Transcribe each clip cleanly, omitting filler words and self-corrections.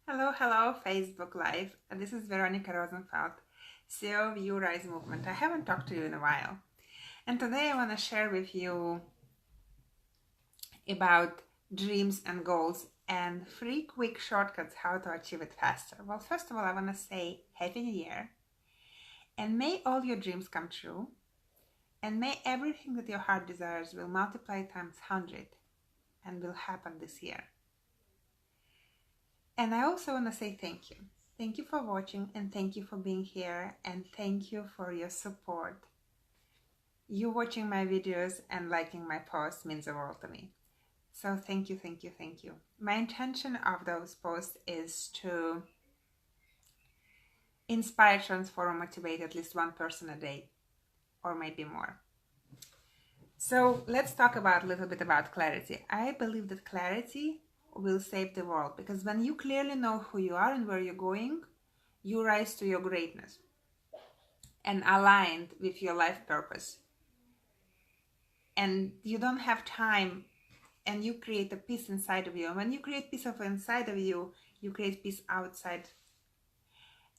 Hello, Facebook Live. This is Veronica Rosenfeld, CEO of You Rise Movement. I haven't talked to you in a while. And today I want to share with you about dreams and goals and 3 quick shortcuts how to achieve it faster. Well, first of all, I want to say Happy New Year. And may all your dreams come true. And may everything that your heart desires will multiply times 100 and will happen this year. And I also want to say thank you. Thank you for watching and thank you for being here and thank you for your support. You watching my videos and liking my posts means the world to me. So thank you. My intention of those posts is to inspire, transform, or motivate at least one person a day or maybe more. So let's talk a little bit about clarity. I believe that clarity will save the world, because when you clearly know who you are and where you're going, you rise to your greatness and aligned with your life purpose. And you don't have time, and you create a peace inside of you. And when you create peace inside of you, you create peace outside.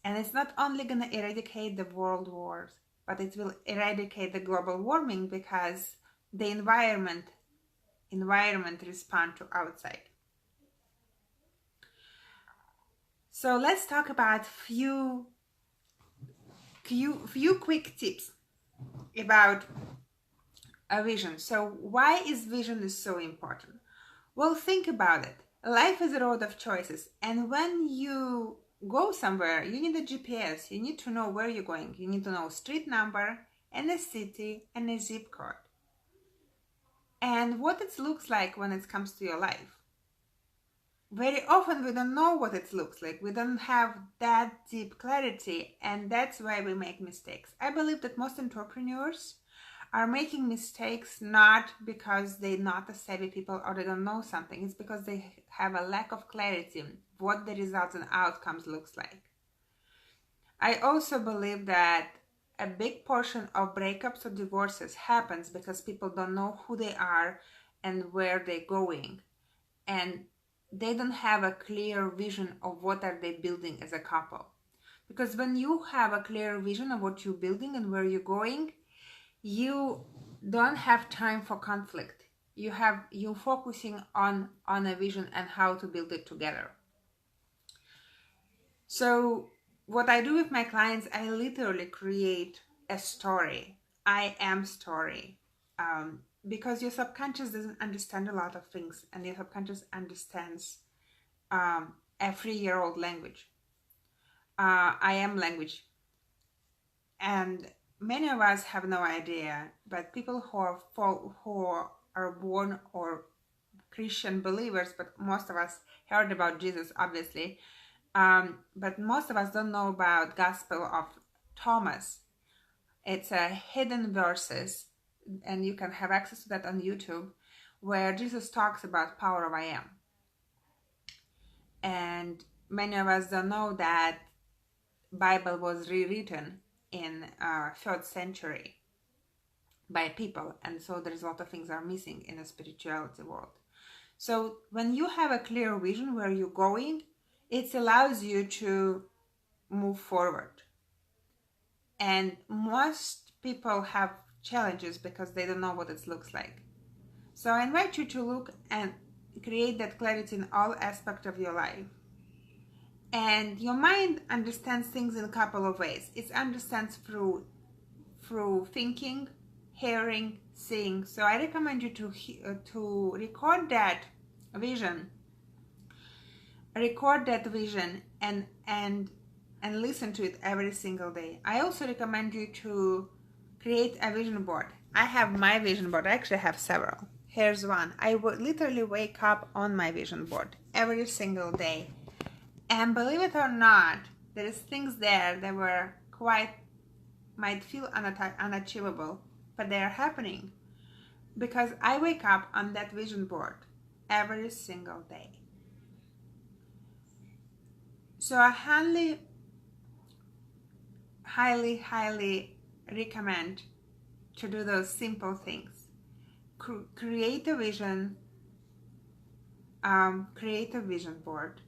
And it's not only going to eradicate the world wars, but it will eradicate the global warming, because the environment responds to outside. So let's talk about few quick tips about a vision. So why is vision so important? Well, think about it. Life is a road of choices, and when you go somewhere, you need a GPS. You need to know where you're going. You need to know street number and a city and a zip code and what it looks like when it comes to your life. Very often we don't know what it looks like. We don't have that deep clarity, and that's why we make mistakes. I believe that most entrepreneurs are making mistakes not because they're not a savvy people or they don't know something. It's because they have a lack of clarity what the results and outcomes looks like. I also believe that a big portion of breakups or divorces happens because people don't know who they are and where they're going, and they don't have a clear vision of what are they building as a couple. Because when you have a clear vision of what you're building and where you're going, you don't have time for conflict. You're focusing on a vision and how to build it together. So what I do with my clients, I literally create a story. I am story. Because your subconscious doesn't understand a lot of things, and your subconscious understands a 3-year-old language. I am language. And many of us have no idea, but people who are born or Christian believers, but most of us heard about Jesus, obviously, but most of us don't know about Gospel of Thomas. It's a hidden verses, and you can have access to that on YouTube, where Jesus talks about power of I am. And many of us don't know that Bible was rewritten in 3rd century by people, and so there's a lot of things are missing in the spirituality world. So when you have a clear vision where you're going, it allows you to move forward. And most people have challenges because they don't know what it looks like. So I invite you to look and create that clarity in all aspects of your life. And your mind understands things in a couple of ways. It understands through thinking, hearing, seeing. So I recommend you to record that vision. Record that vision and listen to it every single day. I also recommend you to create a vision board. I have my vision board. I actually have several. Here's one. I would literally wake up on my vision board every single day. And believe it or not, there is things there that were might feel unachievable, but they are happening because I wake up on that vision board every single day. So I highly recommend to do those simple things. Create a vision board,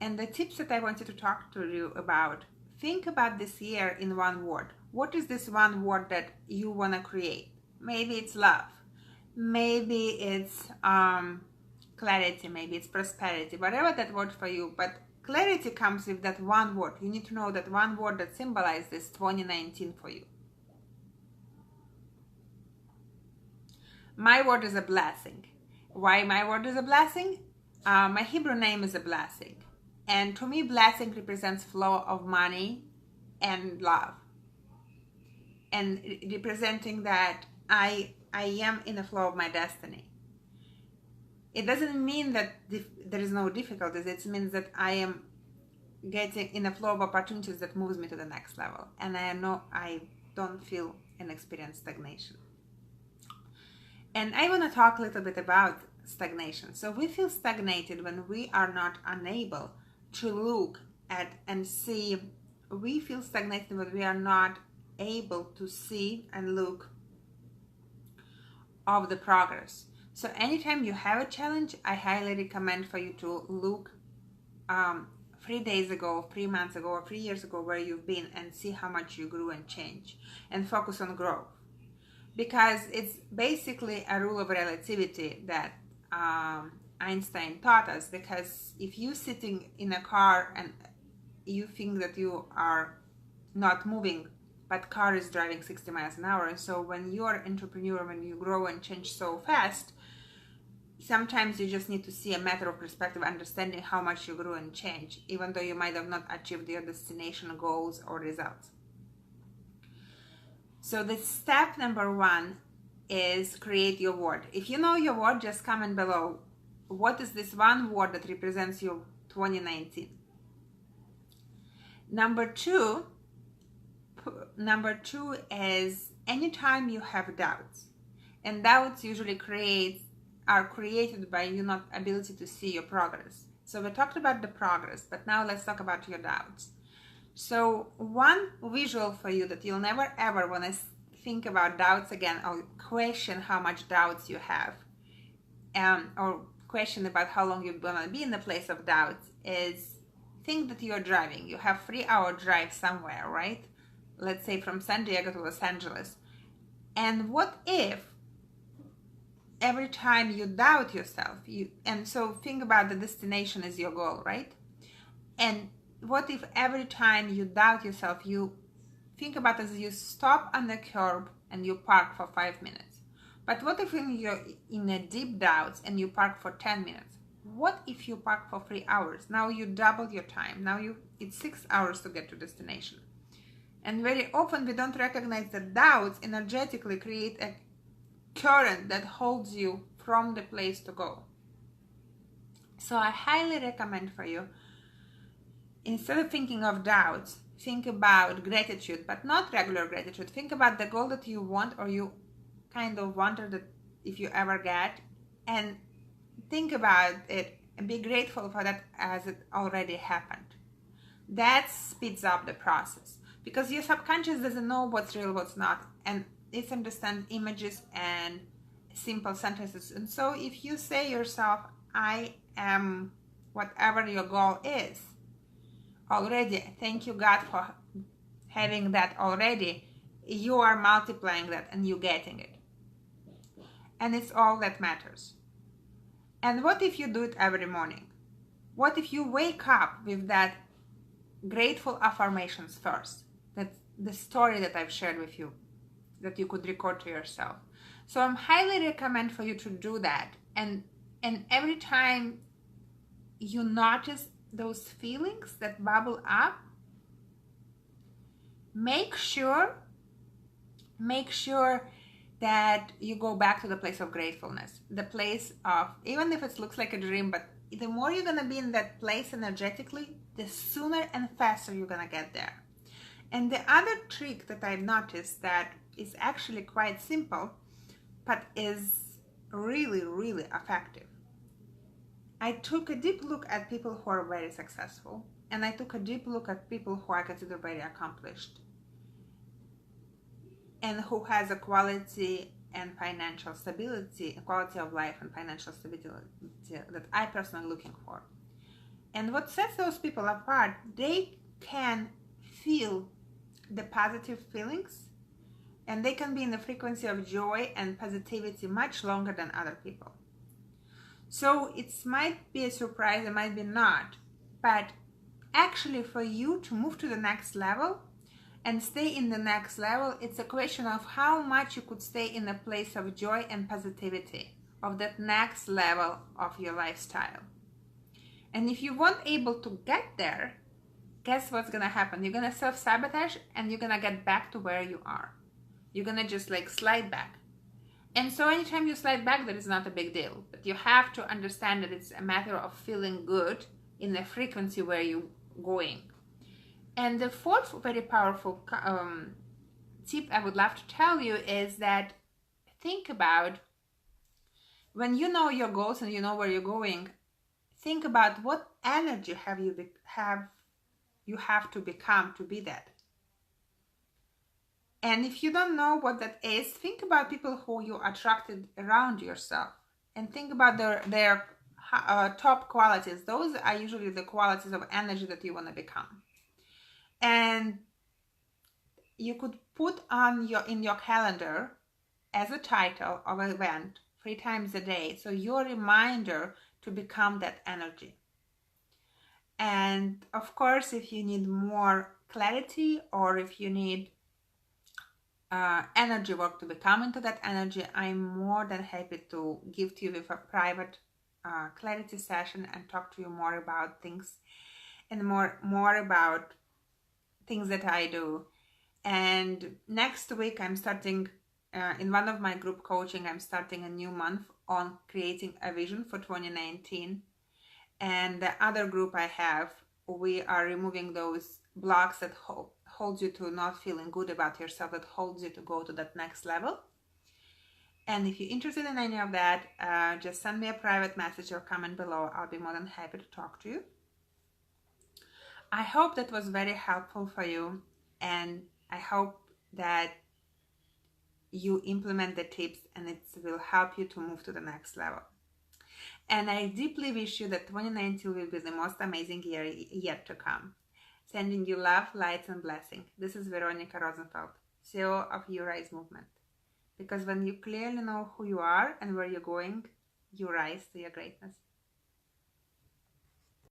And the tips that I wanted to talk to you about, think about this year in one word. What is this one word that you want to create? Maybe it's love. Maybe it's clarity. Maybe it's prosperity. Whatever that word for you. But clarity comes with that one word. You need to know that one word that symbolizes 2019 for you. My word is a blessing. Why my word is a blessing? My Hebrew name is a blessing. And to me, blessing represents flow of money and love. And representing that I am in the flow of my destiny. It doesn't mean that there is no difficulties. It means that I am getting in a flow of opportunities that moves me to the next level. And I know I don't feel and experience stagnation. And I want to talk a little bit about stagnation. So we feel stagnated when we are not unable to look at and see. We feel stagnated when we are not able to see and look of the progress. So anytime you have a challenge, I highly recommend for you to look 3 days ago, 3 months ago, or 3 years ago where you've been and see how much you grew and changed, and focus on growth. Because it's basically a rule of relativity that Einstein taught us. Because if you're sitting in a car and you think that you are not moving, but car is driving 60 miles an hour, and so when you're an entrepreneur, when you grow and change so fast, sometimes you just need to see a matter of perspective, understanding how much you grew and changed, even though you might have not achieved your destination goals or results. So the step number 1 is create your word. If you know your word, just comment below. What is this one word that represents your 2019? Number two is anytime you have doubts. And doubts usually are created by your not ability to see your progress. So we talked about the progress, but now let's talk about your doubts. So one visual for you that you'll never ever want to think about doubts again, or question how much doubts you have, or question about how long you're going to be in the place of doubts, is think that you're driving. You have 3-hour drive somewhere, right? Let's say from San Diego to Los Angeles. And what if every time you doubt yourself, and so think about the destination as your goal, right? And what if every time you doubt yourself, you think about as you stop on the curb and you park for 5 minutes? But what if you're in a deep doubt and you park for 10 minutes? What if you park for 3 hours? Now you double your time. Now it's 6 hours to get to destination. And very often we don't recognize that doubts energetically create a current that holds you from the place to go. So I highly recommend for you, instead of thinking of doubts, think about gratitude, but not regular gratitude. Think about the goal that you want, or you kind of wanted that if you ever get, and think about it and be grateful for that as it already happened. That speeds up the process, because your subconscious doesn't know what's real, what's not, and it understands images and simple sentences. And so if you say yourself, I am whatever your goal is already, thank you God for having that already, you are multiplying that and you're getting it. And it's all that matters. And what if you do it every morning? What if you wake up with that grateful affirmations first? That's the story that I've shared with you, that you could record to yourself. So I'm highly recommend for you to do that. And every time you notice those feelings that bubble up, make sure that you go back to the place of gratefulness, the place of, even if it looks like a dream, but the more you're going to be in that place energetically, the sooner and faster you're going to get there. And the other trick that I've noticed that is actually quite simple, but is really, really effective. I took a deep look at people who are very successful, and I took a deep look at people who I consider very accomplished, and who has a quality and financial stability, a quality of life and financial stability that I personally looking for. And what sets those people apart, they can feel the positive feelings, and they can be in the frequency of joy and positivity much longer than other people. So it might be a surprise, it might be not, but actually for you to move to the next level and stay in the next level, it's a question of how much you could stay in a place of joy and positivity of that next level of your lifestyle. And if you weren't able to get there, guess what's gonna happen? You're gonna self-sabotage and you're gonna get back to where you are. You're gonna just like slide back. And so anytime you slide back, that is not a big deal. But you have to understand that it's a matter of feeling good in the frequency where you're going. And the fourth very powerful tip I would love to tell you is that think about when you know your goals and you know where you're going, think about what energy you have to become to be that. And if you don't know what that is, think about people who you attracted around yourself and think about their top qualities. Those are usually the qualities of energy that you want to become. And you could put on in your calendar as a title of an event 3 times a day. So your reminder to become that energy. And of course, if you need more clarity or if you need energy work to become into that energy, I'm more than happy to give to you with a private clarity session and talk to you more about things and more about things that I do. And next week I'm starting in one of my group coaching, I'm starting a new month on creating a vision for 2019. And the other group I have, we are removing those blocks that holds you to not feeling good about yourself, that holds you to go to that next level. And if you're interested in any of that, just send me a private message or comment below. I'll be more than happy to talk to you. I hope that was very helpful for you, and I hope that you implement the tips and it will help you to move to the next level. And I deeply wish you that 2019 will be the most amazing year yet to come. Sending you love, light, and blessing. This is Veronica Rosenfeld, CEO of You Rise Movement. Because when you clearly know who you are and where you're going, you rise to your greatness.